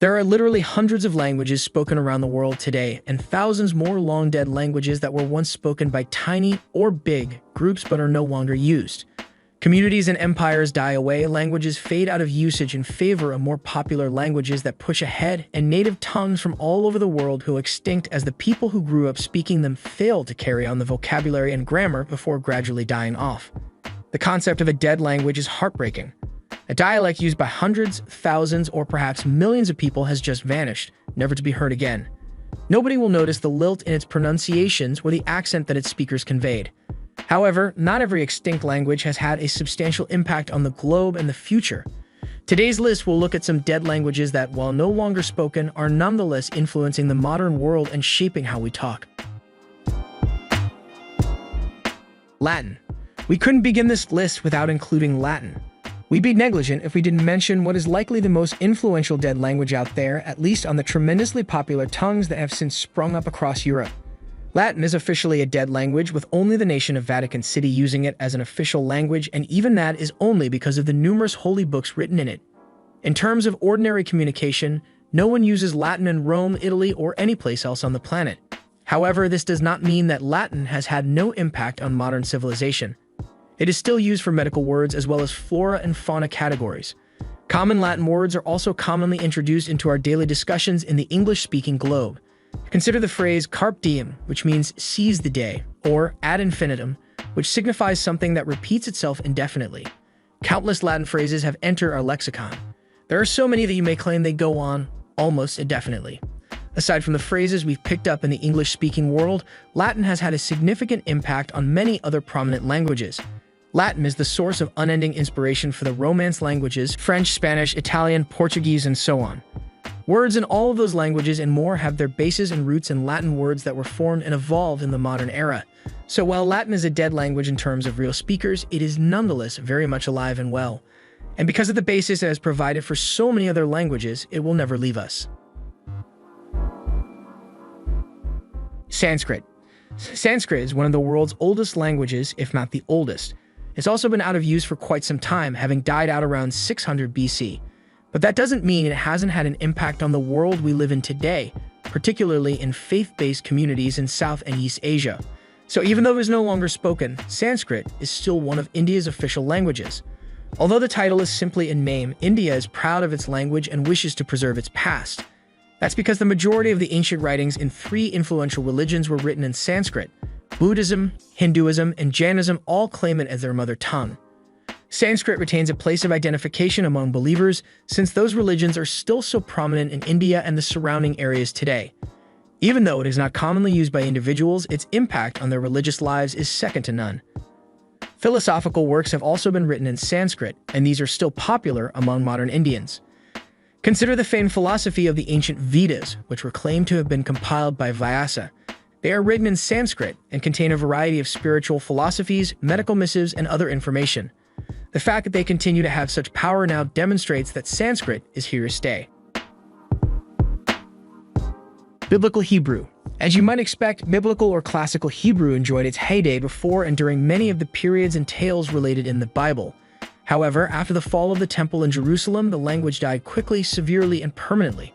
There are literally hundreds of languages spoken around the world today, and thousands more long-dead languages that were once spoken by tiny or big groups but are no longer used. Communities and empires die away, languages fade out of usage in favor of more popular languages that push ahead, and native tongues from all over the world go extinct as the people who grew up speaking them fail to carry on the vocabulary and grammar before gradually dying off. The concept of a dead language is heartbreaking. A dialect used by hundreds, thousands, or perhaps millions of people has just vanished, never to be heard again. Nobody will notice the lilt in its pronunciations or the accent that its speakers conveyed. However, not every extinct language has had a substantial impact on the globe and the future. Today's list will look at some dead languages that, while no longer spoken, are nonetheless influencing the modern world and shaping how we talk. Latin. We couldn't begin this list without including Latin. We'd be negligent if we didn't mention what is likely the most influential dead language out there, at least on the tremendously popular tongues that have since sprung up across Europe. Latin is officially a dead language, with only the nation of Vatican City using it as an official language, and even that is only because of the numerous holy books written in it. In terms of ordinary communication, no one uses Latin in Rome, Italy, or any place else on the planet. However, this does not mean that Latin has had no impact on modern civilization. It is still used for medical words as well as flora and fauna categories. Common Latin words are also commonly introduced into our daily discussions in the English-speaking globe. Consider the phrase carpe diem, which means seize the day, or ad infinitum, which signifies something that repeats itself indefinitely. Countless Latin phrases have entered our lexicon. There are so many that you may claim they go on almost indefinitely. Aside from the phrases we've picked up in the English-speaking world, Latin has had a significant impact on many other prominent languages. Latin is the source of unending inspiration for the Romance languages, French, Spanish, Italian, Portuguese, and so on. Words in all of those languages and more have their bases and roots in Latin words that were formed and evolved in the modern era. So while Latin is a dead language in terms of real speakers, it is nonetheless very much alive and well. And because of the basis it has provided for so many other languages, it will never leave us. Sanskrit. Sanskrit is one of the world's oldest languages, if not the oldest. It's also been out of use for quite some time, having died out around 600 BC. But that doesn't mean it hasn't had an impact on the world we live in today, particularly in faith-based communities in South and East Asia. So even though it is no longer spoken, Sanskrit is still one of India's official languages. Although the title is simply in name, India is proud of its language and wishes to preserve its past. That's because the majority of the ancient writings in three influential religions were written in Sanskrit. Buddhism, Hinduism, and Jainism all claim it as their mother tongue. Sanskrit retains a place of identification among believers since those religions are still so prominent in India and the surrounding areas today. Even though it is not commonly used by individuals, its impact on their religious lives is second to none. Philosophical works have also been written in Sanskrit, and these are still popular among modern Indians. Consider the famed philosophy of the ancient Vedas, which were claimed to have been compiled by Vyasa. They are written in Sanskrit and contain a variety of spiritual philosophies, medical missives, and other information. The fact that they continue to have such power now demonstrates that Sanskrit is here to stay. Biblical Hebrew. As you might expect, Biblical or Classical Hebrew enjoyed its heyday before and during many of the periods and tales related in the Bible. However, after the fall of the Temple in Jerusalem, the language died quickly, severely, and permanently.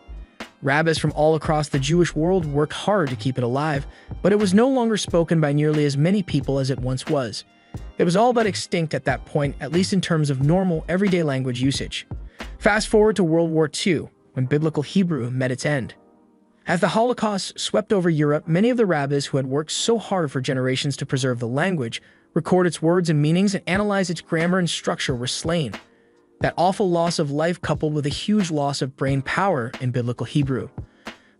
Rabbis from all across the Jewish world worked hard to keep it alive, but it was no longer spoken by nearly as many people as it once was. It was all but extinct at that point, at least in terms of normal, everyday language usage. Fast forward to World War II, when Biblical Hebrew met its end. As the Holocaust swept over Europe, many of the rabbis who had worked so hard for generations to preserve the language, record its words and meanings, and analyze its grammar and structure were slain. That awful loss of life coupled with a huge loss of brain power in Biblical Hebrew.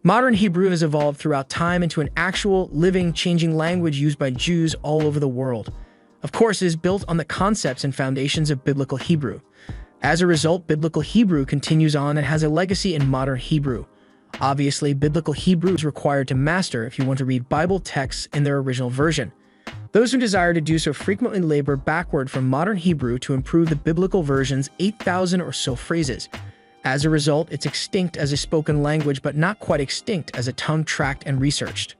Modern Hebrew has evolved throughout time into an actual, living, changing language used by Jews all over the world. Of course, it is built on the concepts and foundations of Biblical Hebrew. As a result, Biblical Hebrew continues on and has a legacy in modern Hebrew. Obviously, Biblical Hebrew is required to master if you want to read Bible texts in their original version. Those who desire to do so frequently labor backward from modern Hebrew to improve the biblical version's 8,000 or so phrases. As a result, it's extinct as a spoken language, but not quite extinct as a tongue tracked and researched.